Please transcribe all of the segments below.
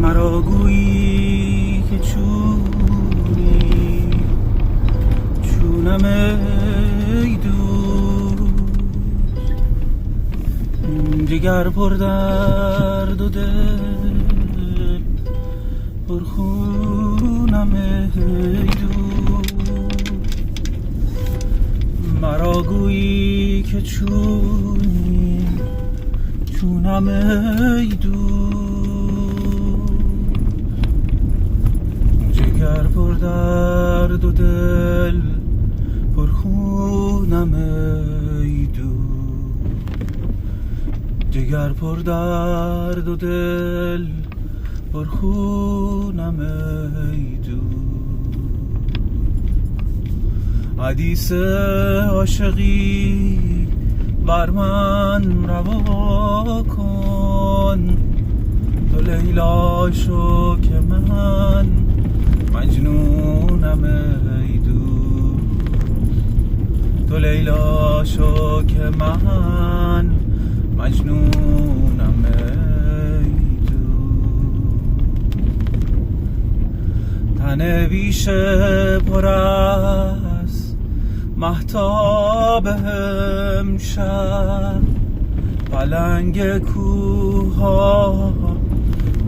مرا گویی که چونی چونم ای دوست، جگر پر درد و دل پر خونم ای دوست. مرا گویی که چونی چونم ای دوست، جگر پر درد و دل پر خونم ای دوست، جگر پر درد و دل پر خونم ای دوست. حدیث عاشقی بر من روا کن، تو لیلا شو که من مجنونم ای دوست، تو لیلا شو که من مجنونم ای دوست. تن بیشه پر از مهتاب امشب، پلنگ کوها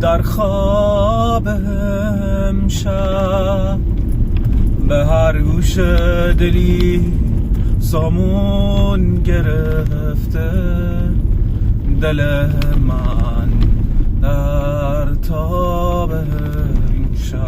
در خواب امشب، به هر گوش دلی سامون گرفته دل من در تاب امشب.